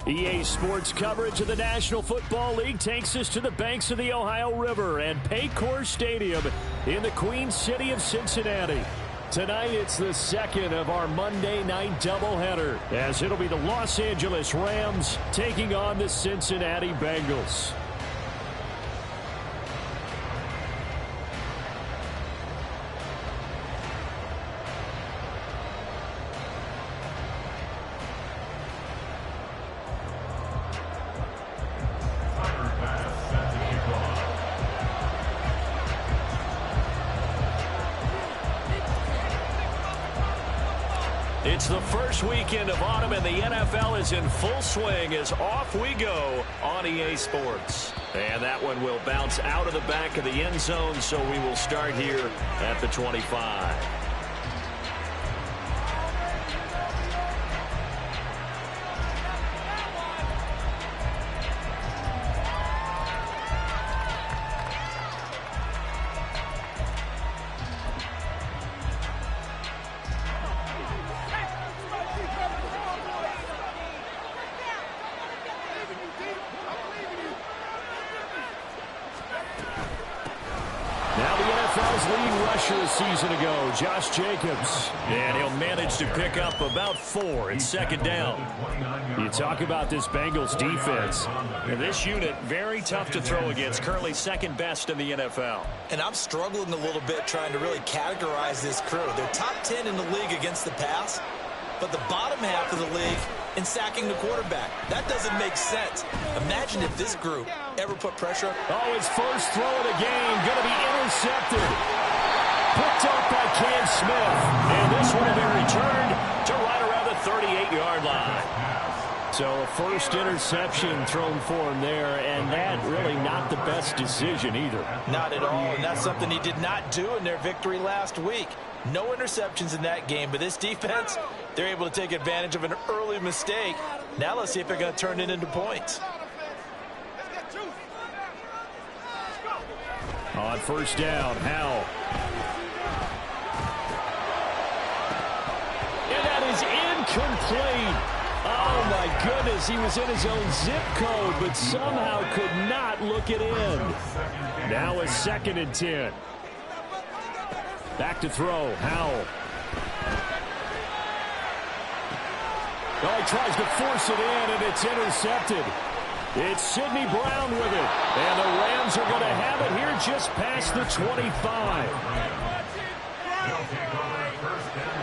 EA Sports coverage of the National Football League takes us to the banks of the Ohio River and Paycor Stadium in the Queen City of Cincinnati. Tonight, it's the second of our Monday night doubleheader, as it'll be the Los Angeles Rams taking on the Cincinnati Bengals. It's the first weekend of autumn, and the NFL is in full swing as off we go on EA Sports. And that one will bounce out of the back of the end zone, so we will start here at the 25. A season ago, Josh Jacobs, and he'll manage to pick up about 4 in second down. You talk about this Bengals defense. And this unit, very tough to throw against, currently second best in the NFL. And I'm struggling a little bit trying to really categorize this crew. They're top 10 in the league against the pass, but the bottom half of the league in sacking the quarterback. That doesn't make sense. Imagine if this group ever put pressure up. Oh, his first throw of the game, going to be intercepted. Picked up by Cam Smith. And this one will be returned to right around the 38-yard line. So a first interception thrown for him there, and that really not the best decision either. Not at all, and that's something he did not do in their victory last week. No interceptions in that game, but this defense, they're able to take advantage of an early mistake. Now let's see if they're going to turn it into points. On first down, Howell. And that is incomplete. Oh, my goodness. He was in his own zip code, but somehow could not look it in. Now a 2nd and 10. Back to throw, Howell. Oh, he tries to force it in, and it's intercepted. It's Sidney Brown with it. And the Rams are going to have it here just past the 25.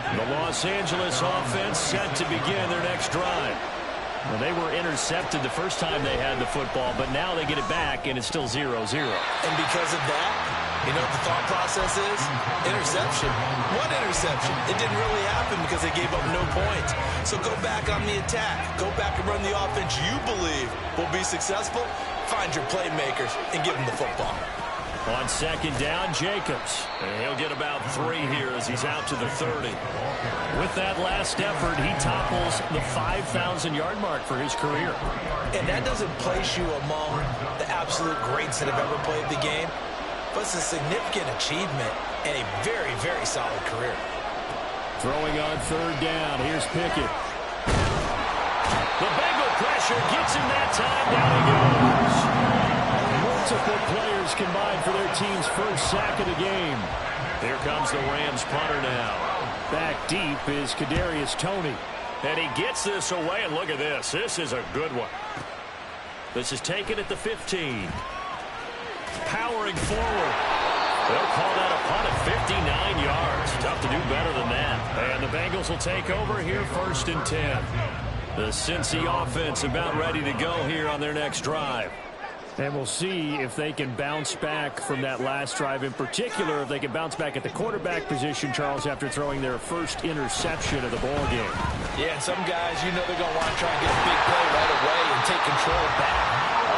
The Los Angeles offense set to begin their next drive. Well, they were intercepted the first time they had the football, but now they get it back, and it's still 0-0. And because of that, you know what the thought process is? Interception. What interception? It didn't really happen because they gave up no points. So go back on the attack. Go back and run the offense you believe will be successful. Find your playmakers and give them the football. On second down, Jacobs. And he'll get about 3 here as he's out to the 30. With that last effort, he topples the 5,000-yard mark for his career. And that doesn't place you among the absolute greats that have ever played the game, but it's a significant achievement and a very, very solid career. Throwing on third down, here's Pickett. The Bengal pressure gets him that time. Down he goes. Multiple players combined for their team's first sack of the game. Here comes the Rams punter now. Back deep is Kadarius Toney. And he gets this away, and look at this. This is a good one. This is taken at the 15. Powering forward. They'll call that a punt at 59 yards. Tough to do better than that. And the Bengals will take over here 1st and 10. The Cincy offense about ready to go here on their next drive. And we'll see if they can bounce back from that last drive, in particular if they can bounce back at the quarterback position, Charles, after throwing their first interception of the ball game. Yeah, and some guys, you know they're going to want to try and get a big play right away and take control back.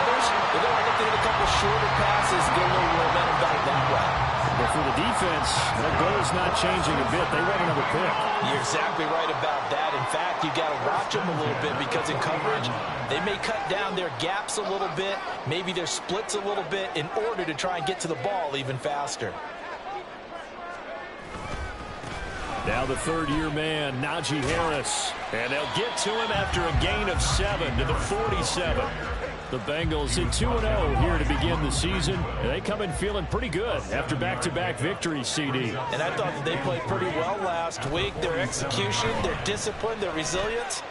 Others, they're going to look at a couple shorter passes, get a little momentum back that way. But for the defense, their goal is not changing a bit. They want another pick. You're exactly right about that. In fact, you got to watch them a little bit because in coverage, they may cut down their gaps a little bit, maybe their splits a little bit in order to try and get to the ball even faster. Now the third-year man, Najee Harris. And they'll get to him after a gain of 7 to the 47. The Bengals at 2-0 here to begin the season. And they come in feeling pretty good after back-to-back victories, CD. And I thought that they played pretty well last week. Their execution, their discipline, their resilience,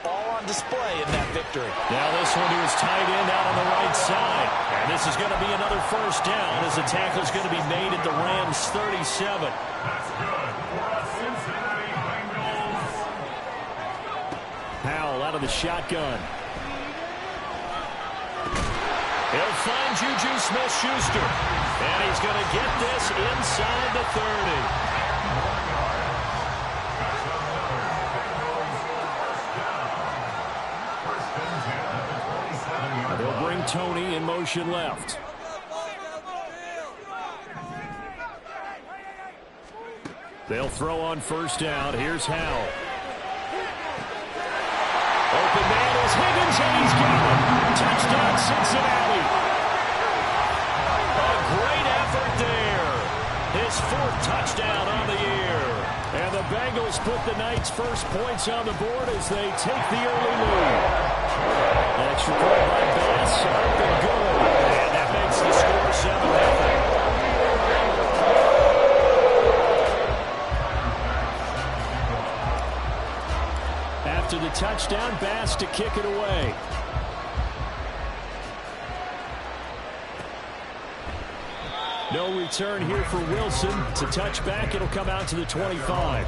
all on display in that victory. Now this one to his tight end out on the right side. And this is going to be another first down as the tackle is going to be made at the Rams' 37. Powell out of the shotgun. He'll find Juju Smith-Schuster. And he's going to get this inside the 30. They'll bring Tony in motion left. They'll throw on first down. Here's Howell. Open man is Higgins, and he's got it. Touchdown, Cincinnati. A great effort there. His 4th touchdown on the year. And the Bengals put the night's first points on the board as they take the early lead. Extra point by Bass, up and good. And that makes the score 7-0. After the touchdown, Bass to kick it away. No return here for Wilson. To touch back, it'll come out to the 25.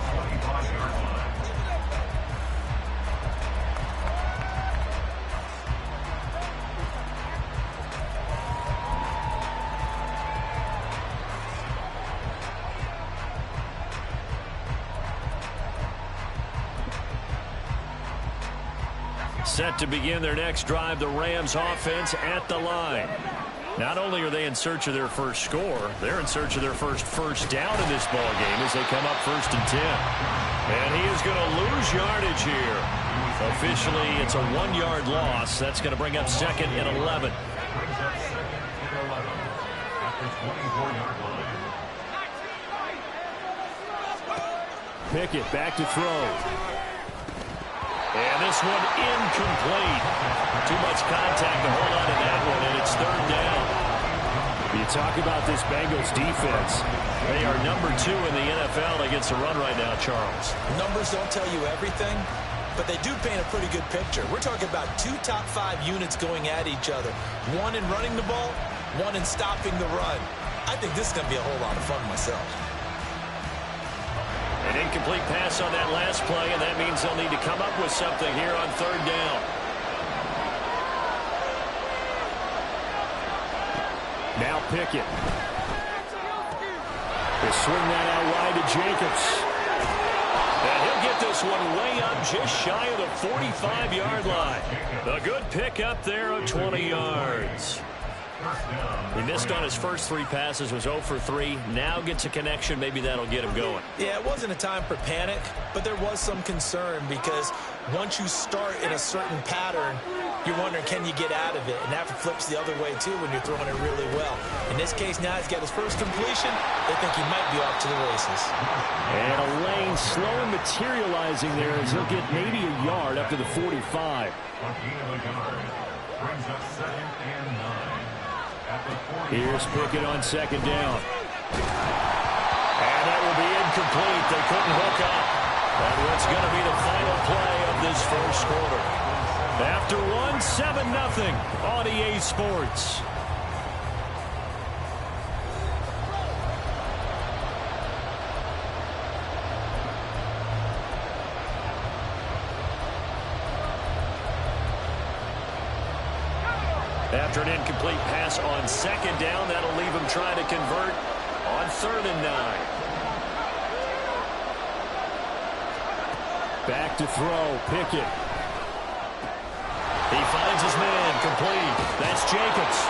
Set to begin their next drive, the Rams offense at the line. Not only are they in search of their first score, they're in search of their first down in this ball game as they come up 1st and 10. And he is going to lose yardage here. Officially, it's a 1-yard loss. That's going to bring up 2nd and 11. Pickett back to throw. And this one incomplete. Too much contact to hold on to that one, and it's 3rd down. You talk about this Bengals defense. They are number 2 in the NFL against the run right now, Charles. Numbers don't tell you everything, but they do paint a pretty good picture. We're talking about 2 top 5 units going at each other. One in running the ball, one in stopping the run. I think this is going to be a whole lot of fun myself. An incomplete pass on that last play, and that means they'll need to come up with something here on 3rd down. Now Pickett. They swing that out wide to Jacobs. And he'll get this one way up just shy of the 45-yard line. A good pickup there of 20 yards. He missed on his first 3 passes, was 0 for 3. Now gets a connection. Maybe that'll get him going. Yeah, it wasn't a time for panic, but there was some concern because once you start in a certain pattern, you're wondering, can you get out of it? And that flips the other way, too, when you're throwing it really well. In this case, now he's got his first completion. They think he might be off to the races. And a lane slowly materializing there as he'll get maybe a yard up to the 45. Here's Pickett on 2nd down. And that will be incomplete. They couldn't hook up. And what's going to be the final play of this first quarter. After 7-0 on EA Sports. After an incomplete pass on 2nd down, that'll leave him trying to convert on 3rd and 9. Back to throw, Pickett. He finds his man, complete. That's Jacobs.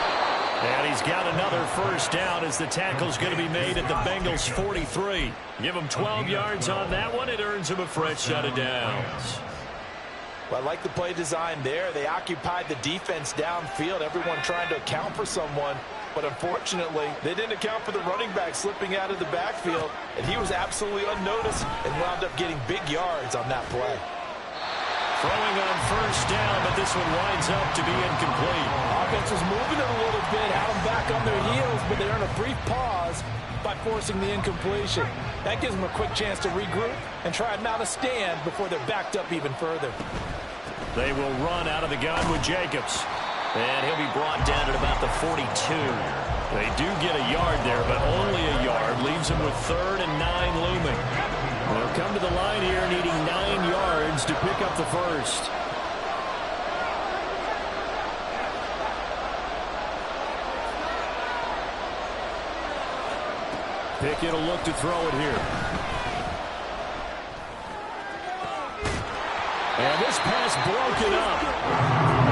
And he's got another first down as the tackle's going to be made at the Bengals' 43. Give him 12 yards on that one. It earns him a fresh set of downs. Well, I like the play design there. They occupied the defense downfield, everyone trying to account for someone. But unfortunately, they didn't account for the running back slipping out of the backfield, and he was absolutely unnoticed and wound up getting big yards on that play. Throwing on first down, but this one winds up to be incomplete. Offense was moving it a little bit, had them back on their heels, but they earned a brief pause by forcing the incompletion. That gives them a quick chance to regroup and try and mount a stand before they're backed up even further. They will run out of the gun with Jacobs. And he'll be brought down at about the 42. They do get a yard there, but only a yard. Leaves them with 3rd and 9 looming. They'll come to the line here needing 9 yards to pick up the first. Pickett will look to throw it here. And this pass broken up.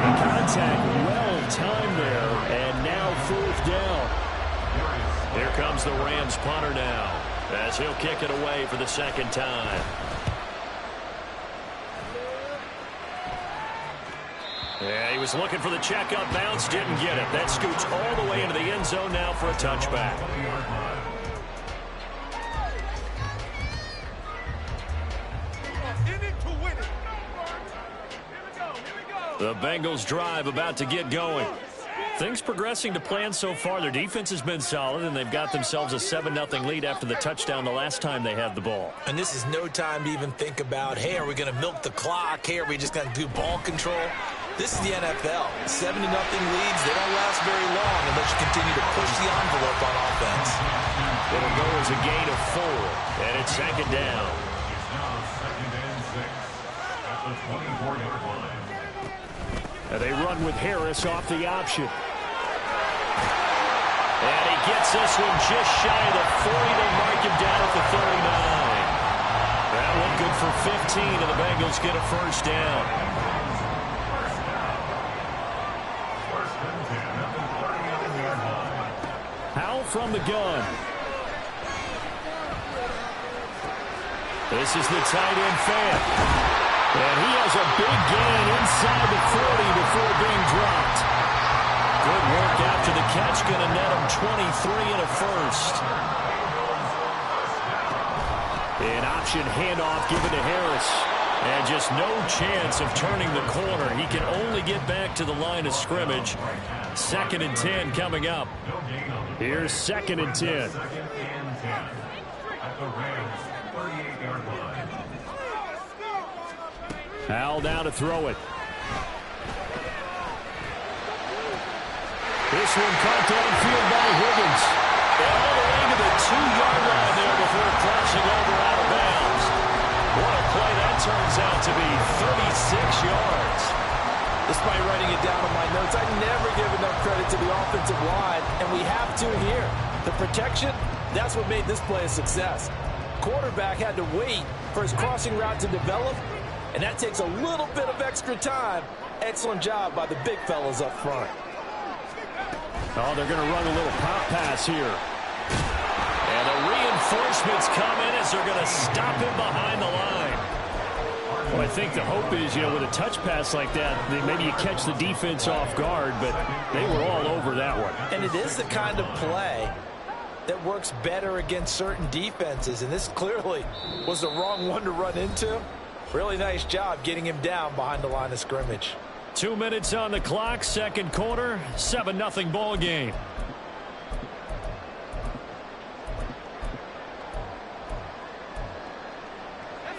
The contact well timed there, and now 4th down. Here comes the Rams punter now, as he'll kick it away for the 2nd time. Yeah, he was looking for the checkup bounce, didn't get it. That scoots all the way into the end zone now for a touchback. The Bengals drive about to get going. Things progressing to plan so far. Their defense has been solid, and they've got themselves a 7-0 lead after the touchdown the last time they had the ball. And this is no time to even think about, hey, are we going to milk the clock? Hey, are we just going to do ball control? This is the NFL. 7-0 leads, they don't last very long unless you continue to push the envelope on offense. It'll go as a gain of 4, and it's 2nd down. And they run with Harris off the option. And he gets this one just shy of the 40. They mark him down at the 39. That one good for 15, and the Bengals get a first down. Howell from the gun. This is the tight end fan. And he has a big gain inside the 40 before being dropped. Good work after the catch. Going to net him 23 and a first. An option handoff given to Harris. And just no chance of turning the corner. He can only get back to the line of scrimmage. 2nd and 10 coming up. Here's 2nd and 10. Howell down to throw it. This one caught downfield by Higgins. And all the way to the 2-yard line there before crossing over out of bounds. What a play that turns out to be. 36 yards. Despite writing it down on my notes, I never give enough credit to the offensive line, and we have to here. The protection, that's what made this play a success. Quarterback had to wait for his crossing route to develop, and that takes a little bit of extra time. Excellent job by the big fellas up front. Oh, they're going to run a little pop pass here. And the reinforcements come in as they're going to stop him behind the line. Well, I think the hope is, with a touch pass like that, maybe you catch the defense off guard, but they were all over that one. And it is the kind of play that works better against certain defenses, and this clearly was the wrong one to run into. Really nice job getting him down behind the line of scrimmage. 2 minutes on the clock, 2nd quarter, 7-0 ball game.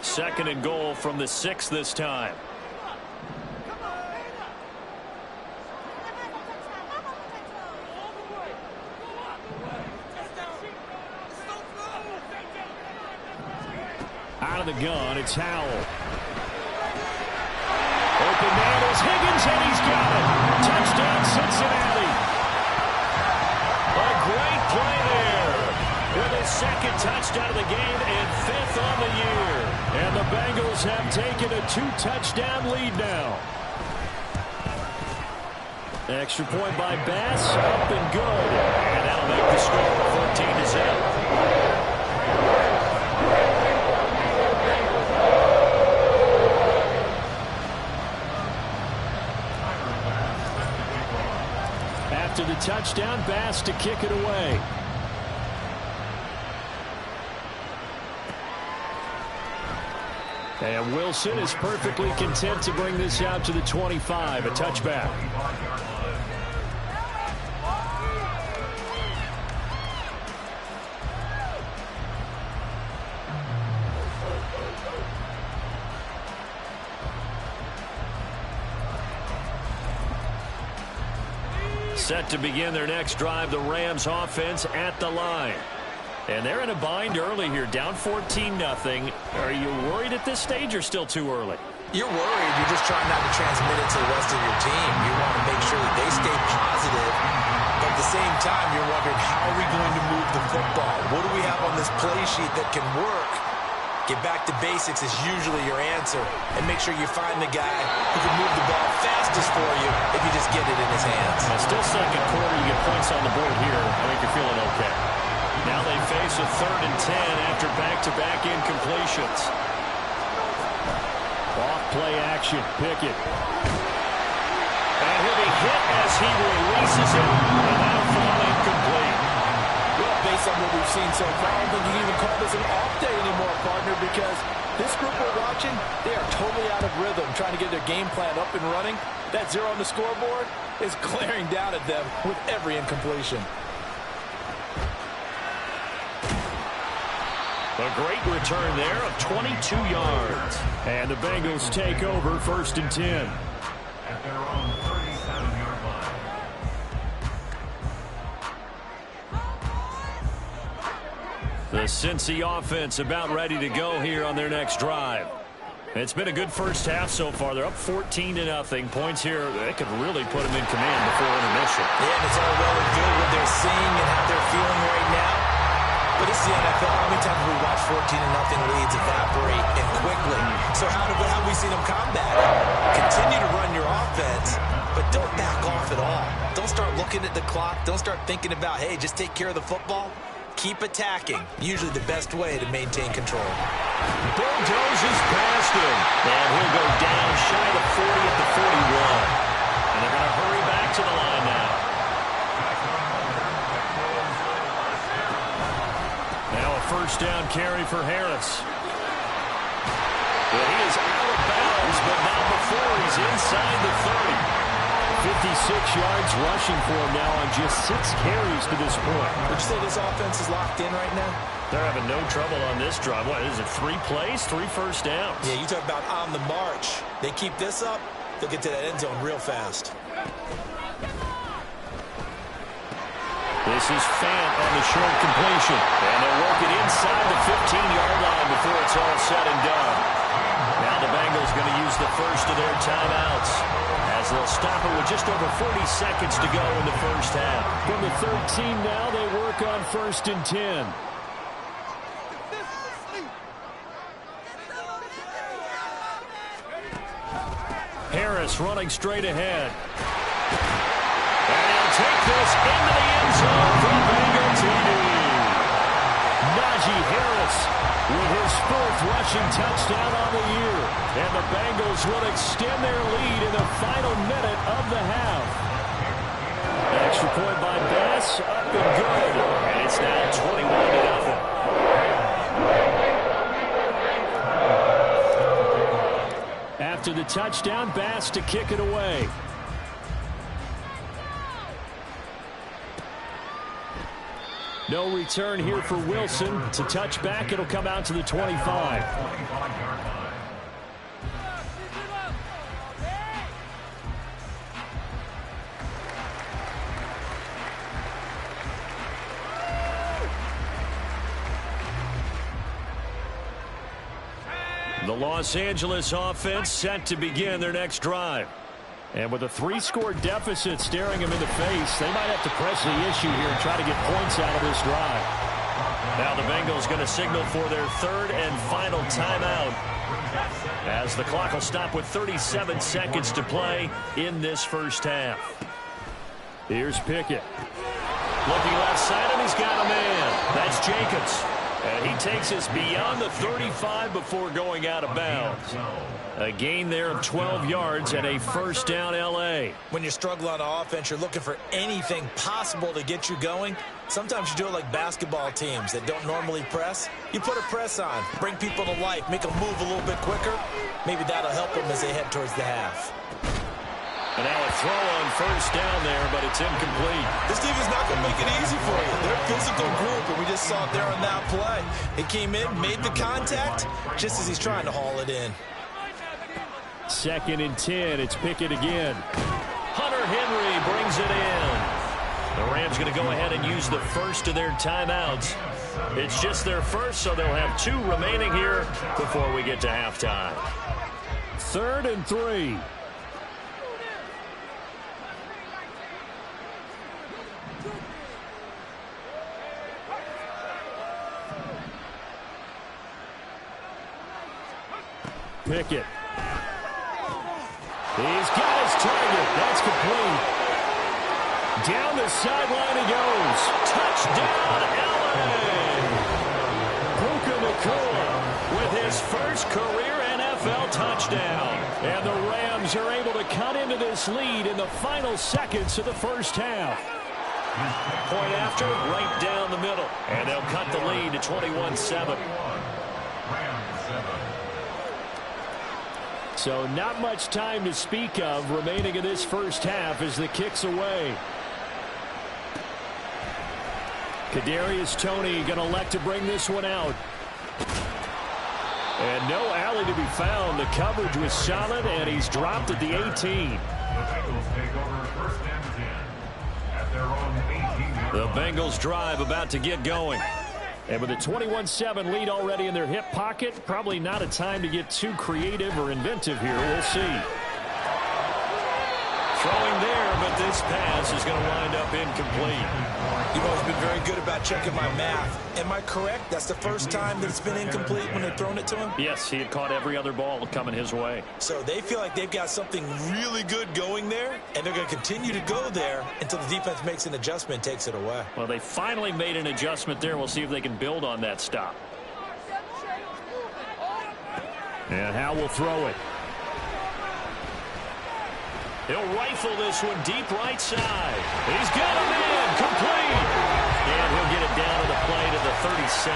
Second and goal from the 6 this time. Out of the gun, it's Howell. Open man is Higgins, and he's got it. Touchdown, Cincinnati. A great play there. With his 2nd touchdown of the game and 5th on the year. And the Bengals have taken a 2-touchdown lead now. Extra point by Bass, up and good. And that'll make the score 14-0. After the touchdown, Bass to kick it away. And Wilson is perfectly content to bring this out to the 25, a touchback. Set to begin their next drive, the Rams offense at the line. And they're in a bind early here, down 14-0. Are you worried at this stage or still too early? You're worried. You're just trying not to transmit it to the rest of your team. You want to make sure that they stay positive. But at the same time, you're wondering, how are we going to move the football? What do we have on this play sheet that can work? Get back to basics is usually your answer. And make sure you find the guy who can move the ball fastest for you if you just get it in his hands. Still second quarter, you get points on the board here. I think you're feeling okay. Now they face a 3rd and 10 after back-to-back incompletions. Off-play action, Pickett. And he'll be hit as he releases it. And that'll fall incomplete. Well, based on what we've seen so far, I don't think you can even call this an off day anymore, partner, because this group we're watching, they are totally out of rhythm, trying to get their game plan up and running. That 0 on the scoreboard is glaring down at them with every incompletion. A great return there of 22 yards. And the Bengals take over 1st and 10. At their own 37-yard line. The Cincy offense about ready to go here on their next drive. It's been a good first half so far. They're up 14-0. Points here, they could really put them in command before intermission. Yeah, and it's all well and good what they're seeing and how they're feeling right now. But it's the NFL. How many times have we watched 14-0 leads evaporate and quickly? So how have we seen them combat it? Continue to run your offense, but don't back off at all. Don't start looking at the clock. Don't start thinking about, hey, just take care of the football. Keep attacking. Usually the best way to maintain control. Bulldozes past him. And he'll go down shy of 40 at the 41. And they're going to hurry back to the line now. Now a 1st down carry for Harris. But he is out of bounds, but not before he's inside the 30. 56 yards rushing for him now on just 6 carries to this point. Would you say this offense is locked in right now? They're having no trouble on this drive. What is it, 3 plays, 3 first downs? Yeah, you talk about on the march. They keep this up, they'll get to that end zone real fast. This is Fant on the short completion. And they'll work it inside the 15-yard line before it's all said and done. Now the Bengals going to use the first of their timeouts, as they'll stop it with just over 40 seconds to go in the first half. From the 13 now, they work on 1st and 10. Harris running straight ahead. And he'll take this into the end zone for Bengal TD. Najee Harris with his 4th rushing touchdown on the year. And the Bengals will extend their lead in the final minute of the half. Extra point by Bass, up and good. And it's now 21-0. After the touchdown, Bass to kick it away. No return here for Wilson. It's a touchback. It'll come out to the 25. The Los Angeles offense set to begin their next drive. And with a 3-score deficit staring them in the face, they might have to press the issue here and try to get points out of this drive. Now the Bengals going to signal for their 3rd and final timeout, as the clock will stop with 37 seconds to play in this first half. Here's Pickett. Looking left side, and he's got a man. That's Jacobs. And he takes us beyond the 35 before going out of bounds. A gain there of 12 yards and a first down L.A. When you struggle on offense, you're looking for anything possible to get you going. Sometimes you do it like basketball teams that don't normally press. You put a press on, bring people to life, make them move a little bit quicker. Maybe that'll help them as they head towards the half. And now a throw on first down there, but it's incomplete. This defense is not going to make it easy for you. They're a physical group, and we just saw it there on that play. It came in, made the contact, just as he's trying to haul it in. 2nd and 10. It's Pickett again. Hunter Henry brings it in. The Rams going to go ahead and use the first of their timeouts. It's just their first, so they'll have 2 remaining here before we get to halftime. 3rd and 3. Pickett. He's got his target. That's complete. Down the sideline he goes. Touchdown, L.A. Puka Nacua with his first career NFL touchdown. And the Rams are able to cut into this lead in the final seconds of the first half. Point after, right down the middle. And they'll cut the lead to 21-7. So not much time to speak of remaining in this first half as the kick's away. Kadarius Toney going to elect to bring this one out. And no alley to be found. The coverage was solid, and he's dropped at the 18. The Bengals take over 1st and 10 at their own 18-yard The line. Bengals drive about to get going. And with a 21-7 lead already in their hip pocket, probably not a time to get too creative or inventive here. We'll see. Throwing there, but this pass is going to wind up incomplete. You've always been very good about checking my math. Am I correct? That's the first time that it's been incomplete when they've thrown it to him? Yes, he had caught every other ball coming his way. So they feel like they've got something really good going there, and they're going to continue to go there until the defense makes an adjustment and takes it away. Well, they finally made an adjustment there. We'll see if they can build on that stop. And Howe will throw it. He'll rifle this one deep right side. He's got him in. Complete. And he'll get it down to the play to the 37.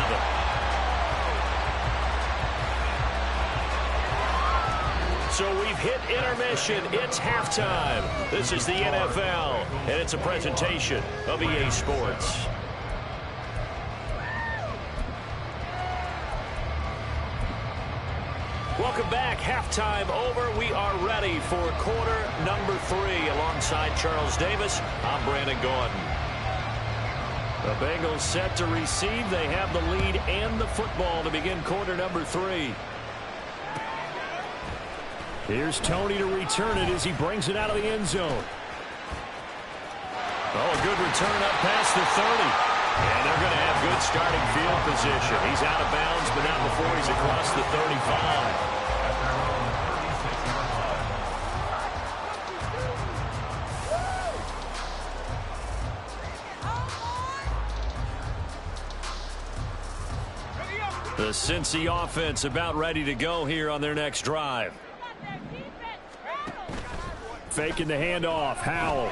So we've hit intermission. It's halftime. This is the NFL, and it's a presentation of EA Sports. Welcome back. Halftime over. We are ready for quarter number 3. Alongside Charles Davis, I'm Brandon Gordon. The Bengals set to receive. They have the lead and the football to begin quarter number 3. Here's Toney to return it as he brings it out of the end zone. Oh, a good return up past the 30. And they're going to have good starting field position. He's out of bounds, but not before he's across the 35. The Cincy offense about ready to go here on their next drive. Faking the handoff. Howell.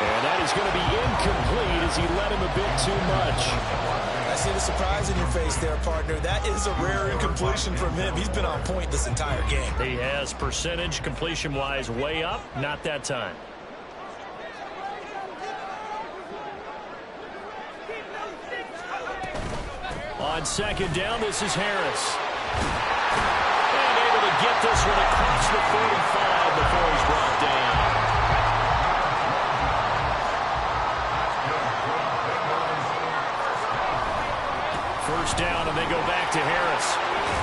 And that is going to be incomplete as he led him a bit too much. I see the surprise in your face there, partner. That is a rare incompletion from him. He's been on point this entire game. He has percentage completion-wise way up. Not that time. On second down, this is Harris. And able to get this one across the 45 before he's brought down. First down, and they go back to Harris.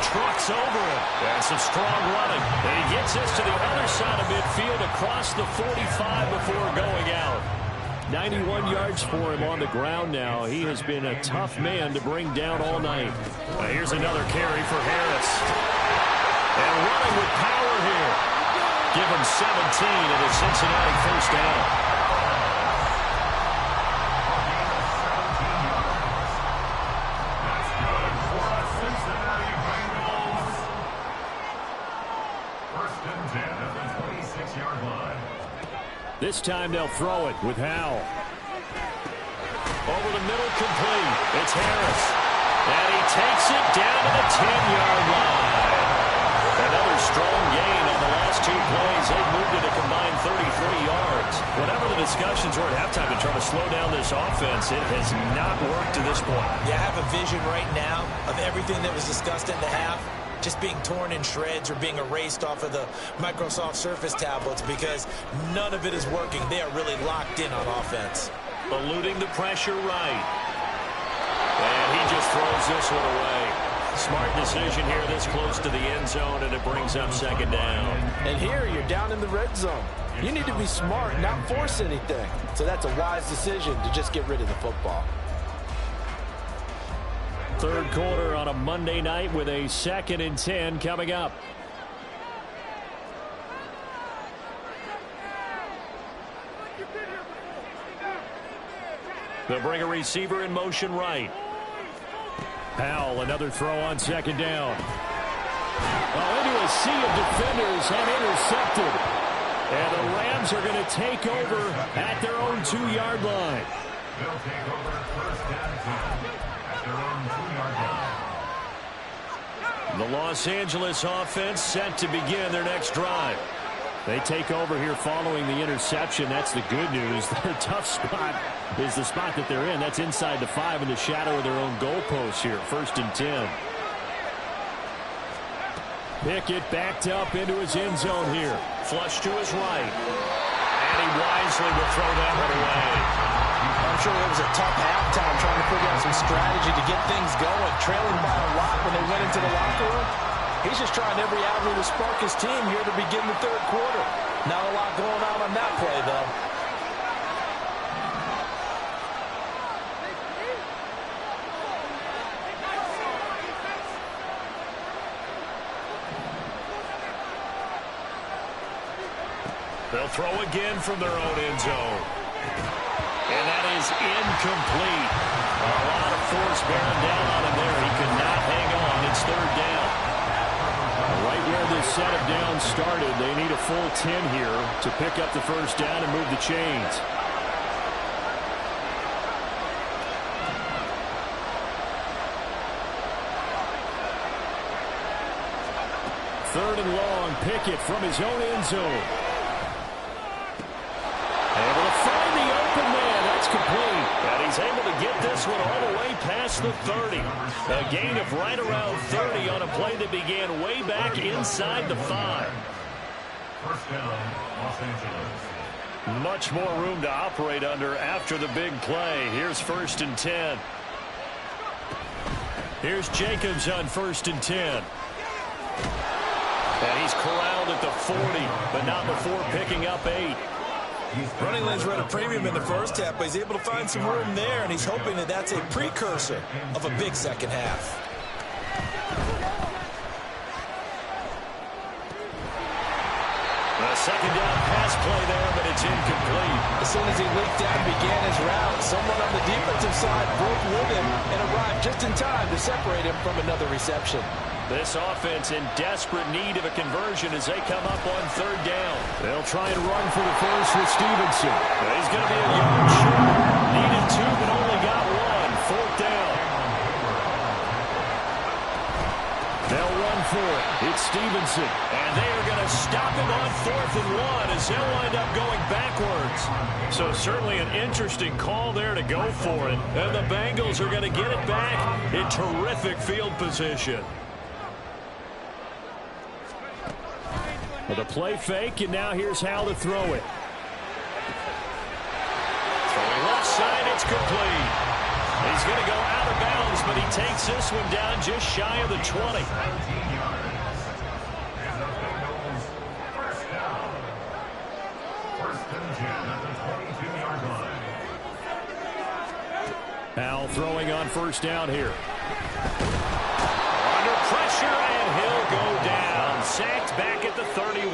Trucks over him. That's some strong running. And he gets this to the other side of midfield across the 45 before going out. 91 yards for him on the ground now. He has been a tough man to bring down all night. Here's another carry for Harris. And running with power here. Give him 17 and a Cincinnati first down. This time they'll throw it with Howell. Over the middle, complete. It's Harris. And he takes it down to the 10-yard line. Another strong gain on the last two plays. They've moved it a combined 33 yards. Whatever the discussions were at halftime to try to slow down this offense, it has not worked to this point. Yeah, I have a vision right now of everything that was discussed in the half just being torn in shreds or being erased off of the Microsoft Surface tablets because none of it is working. They are really locked in on offense. Eluding the pressure right. And he just throws this one away. Smart decision here this close to the end zone, and it brings up second down. And here you're down in the red zone. You need to be smart, not force anything. So that's a wise decision to just get rid of the football. Third quarter on a Monday night with a 2nd and 10 coming up. They'll bring a receiver in motion right. Powell, another throw on second down. Well, into a sea of defenders and intercepted. And the Rams are going to take over at their own 2-yard line. They'll take over first and 10 at their own 2-yard line. The Los Angeles offense set to begin their next drive. They take over here following the interception. That's the good news. Their tough spot is the spot that they're in. That's inside the 5 in the shadow of their own goalpost here. 1st and 10. Pickett backed up into his end zone here. Flush to his right. And he wisely will throw that one away. I'm sure it was a tough halftime trying to figure out some strategy to get things going. Trailing by a lot when they went into the locker room. He's just trying every avenue to spark his team here to begin the third quarter. Not a lot going on that play, though. They'll throw again from their own end zone. And that is incomplete. A lot of force bearing down on him there. He could not hang on. It's 3rd down. Right where this set of downs started, they need a full 10 here to pick up the first down and move the chains. Third and long, Pickett from his own end zone. Able to find the open man. That's complete. And he's able to get this one all the way past the 30. A gain of right around 30 on a play that began way back inside the 5. First down, Los Angeles. Much more room to operate under after the big play. Here's 1st and 10. Here's Jacobs on 1st and 10. And he's corralled at the 40, but not before picking up 8. Running lanes were at a premium in the first half, but he's able to find some room there, and he's hoping that that's a precursor of a big second half. A second down pass play there, but it's incomplete. As soon as he leaked out and began his route, someone on the defensive side broke with him and arrived just in time to separate him from another reception. This offense in desperate need of a conversion as they come up on 3rd down. They'll try and run for the first with Stevenson. He's going to be a yard short. Needed 2, but only got 1. 4th down. They'll run for it. It's Stevenson. And they are going to stop him on 4th and 1 as they'll wind up going backwards. So certainly an interesting call there to go for it. And the Bengals are going to get it back in terrific field position. With a play fake, and now here's how to throw it. Throwing left side, it's complete. He's going to go out of bounds, but he takes this one down just shy of the 20. 19 yards. And the Bengals first down. 1st and 10 at the 22-yard line. Powell throwing on 1st down here. Under pressure, and he'll go down. Sacked back at the 31.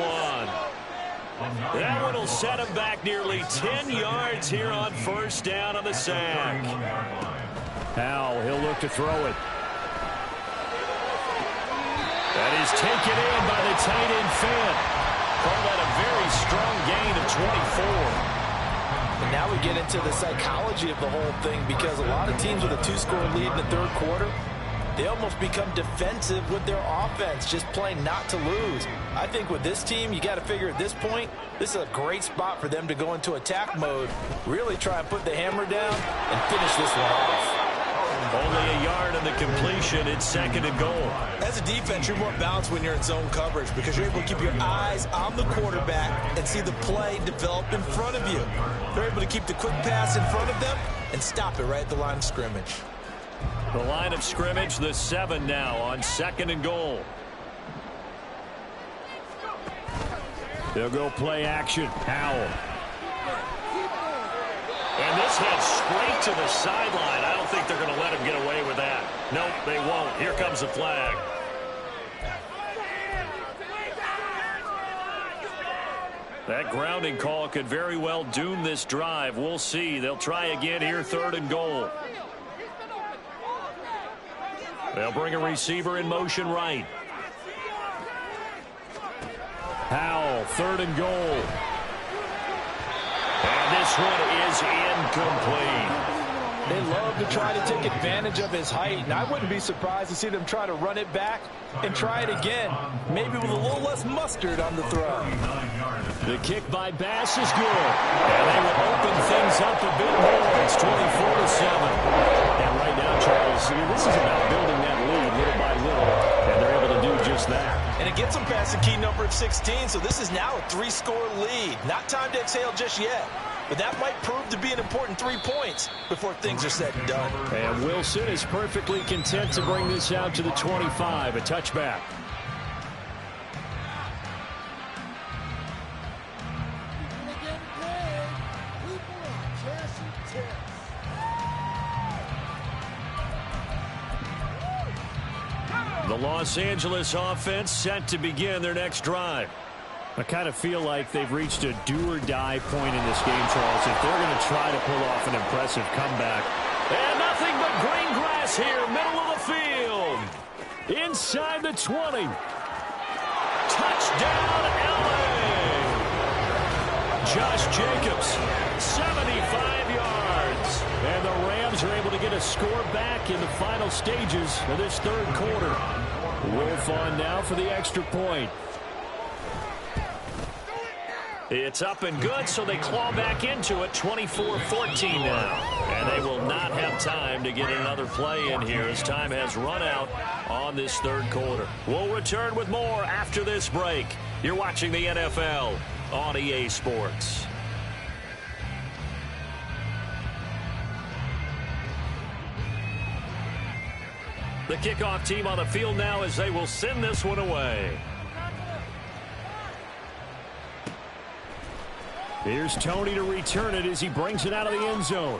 That one will set him back nearly 10 yards here on 1st down on the sack. Powell, he'll look to throw it. That is taken in by the tight end Finn. Call that a very strong gain of 24. And now we get into the psychology of the whole thing, because a lot of teams with a 2-score lead in the third quarter, they almost become defensive with their offense, just playing not to lose. I think with this team, you got to figure at this point, this is a great spot for them to go into attack mode, really try and put the hammer down and finish this one off. Only a yard in the completion. It's 2nd and goal. As a defense, you're more balanced when you're in zone coverage because you're able to keep your eyes on the quarterback and see the play develop in front of you. They're able to keep the quick pass in front of them and stop it right at the line of scrimmage. The line of scrimmage, the 7 now on 2nd and goal. They'll go play action. Howell. And this heads straight to the sideline. I don't think they're going to let him get away with that. Nope, they won't. Here comes the flag. That grounding call could very well doom this drive. We'll see. They'll try again here, 3rd and goal. They'll bring a receiver in motion right. Howell, 3rd and goal. And this one is incomplete. They love to try to take advantage of his height, and I wouldn't be surprised to see them try to run it back and try it again, maybe with a little less mustard on the throw. The kick by Bass is good, and they will open things up a bit more. It's 24-7. And right now, Charles, this is about building that lead little by little, and they're able to do just that. And it gets them past the key number of 16, so this is now a 3-score lead. Not time to exhale just yet, but that might prove to be an important 3 points before things are said and done. And Wilson is perfectly content to bring this out to the 25, a touchback. The Los Angeles offense set to begin their next drive. I kind of feel like they've reached a do-or-die point in this game, Charles, if they're going to try to pull off an impressive comeback. And nothing but green grass here, middle of the field. Inside the 20. Touchdown, LA! Josh Jacobs, 75 yards. And the Rams are able to get a score back in the final stages of this third quarter. Wolf on now for the extra point. It's up and good, so they claw back into it, 24-14 now. And they will not have time to get another play in here as time has run out on this third quarter. We'll return with more after this break. You're watching the NFL on EA Sports. The kickoff team on the field now as they will send this one away. Here's Tony to return it as he brings it out of the end zone.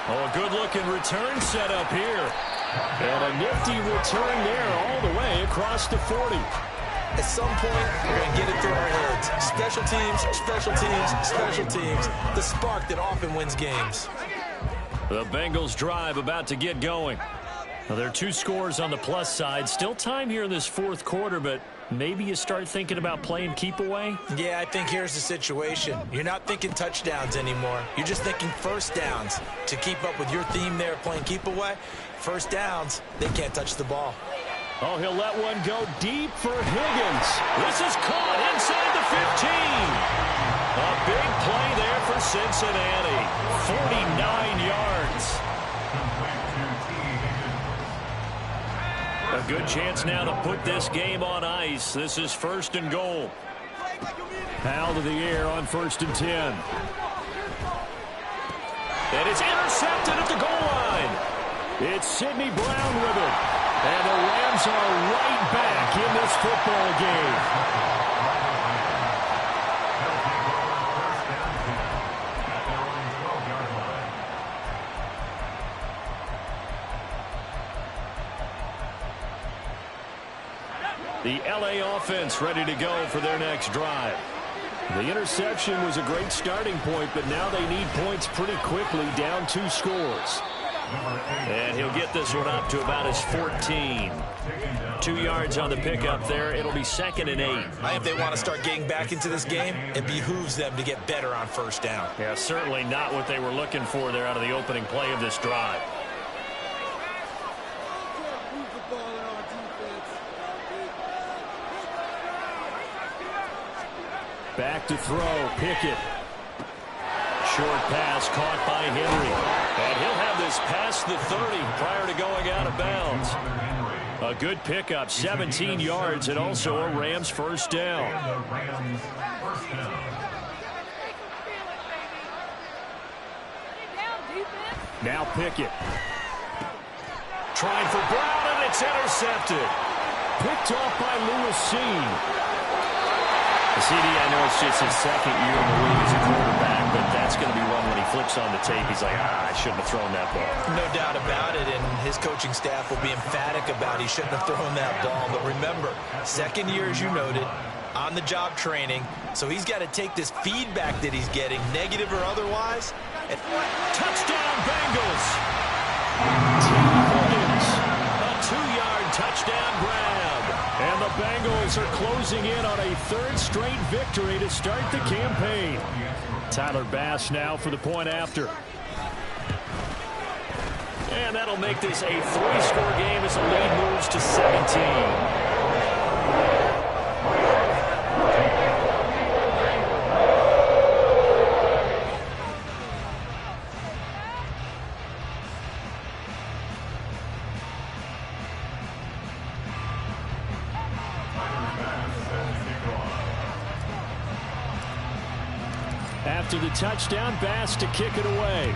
Oh, a good-looking return set up here. And a nifty return there all the way across the 40. At some point, we're going to get it through our heads. Special teams, special teams, special teams. The spark that often wins games. The Bengals drive about to get going. Now, there are 2 scores on the plus side. Still time here in this fourth quarter, but maybe you start thinking about playing keep away? Yeah, I think here's the situation. You're not thinking touchdowns anymore. You're just thinking first downs. To keep up with your theme there, playing keep away, first downs, they can't touch the ball. Oh, he'll let one go deep for Higgins. This is caught inside the 15. A big play there for Cincinnati. 49 yards. A good chance now to put this game on ice. This is 1st and goal. Powell to the air on 1st and 10. And it's intercepted at the goal line. It's Sidney Brown with it. And the Rams are right back in this football game. The LA offense ready to go for their next drive. The interception was a great starting point, but now they need points pretty quickly, down 2 scores. And he'll get this one up to about his 14. 2 yards on the pickup there. It'll be 2nd and 8. If they want to start getting back into this game, it behooves them to get better on first down. Yeah, certainly not what they were looking for there out of the opening play of this drive. Back to throw, Pickett. Short pass caught by Henry. And he'll have this past the 30 prior to going out of bounds. A good pickup, 17 yards, and also a Rams first down. Now Pickett. Trying for Brown, and it's intercepted. Picked off by Lewis Seen. CD, I know it's just his 2nd year in the league as a quarterback, but that's going to be one when he flips on the tape. He's like, I shouldn't have thrown that ball. No doubt about it, and his coaching staff will be emphatic about he shouldn't have thrown that ball. But remember, 2nd year, as you noted, on-the-job training, so he's got to take this feedback that he's getting, negative or otherwise. And touchdown, Bengals! A 2-yard touchdown grab. And the Bengals are closing in on a 3rd straight victory to start the campaign. Tyler Bass now for the point after. And that'll make this a 3-score game as the lead moves to 17. After the touchdown, Bass to kick it away.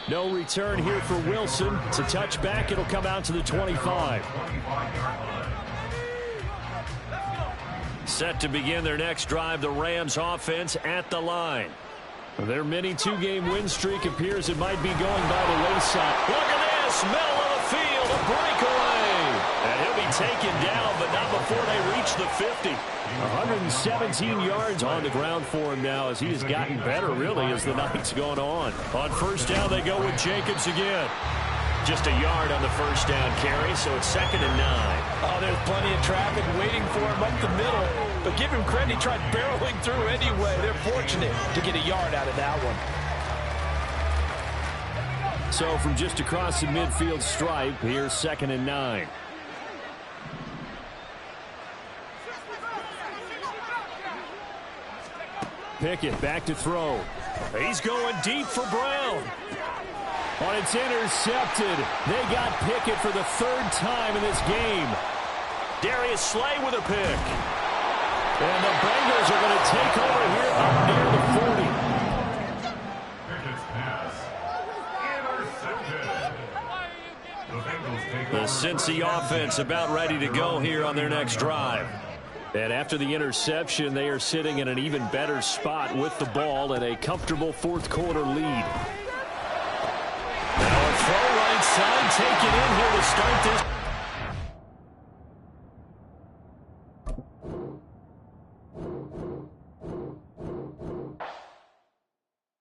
No return here for Wilson. It's a touchback. It'll come out to the 25. Set to begin their next drive, the Rams offense at the line. Their mini 2-game win streak appears it might be going by the wayside. Look at this, middle of the field, a breakaway. And he'll be taken down, but not before they reach the 50. 117 yards on the ground for him now as he has gotten better, really, as the night's going on. On first down, they go with Jacobs again. Just a yard on the first down carry, so it's 2nd and 9. Oh, there's plenty of traffic waiting for him up the middle. But give him credit, he tried barreling through anyway. They're fortunate to get a yard out of that one. So from just across the midfield stripe, here's 2nd and 9. Pickett back to throw. He's going deep for Brown. Oh, it's intercepted. They got Pickett for the 3rd time in this game. Darius Slay with a pick. And the Bengals are going to take over here up near the 40. Pickett's pass. Intercepted. The Cincy offense about ready to go here on their next drive. And after the interception, they are sitting in an even better spot with the ball and a comfortable 4th quarter lead. Now a throw right side taken in here to start this.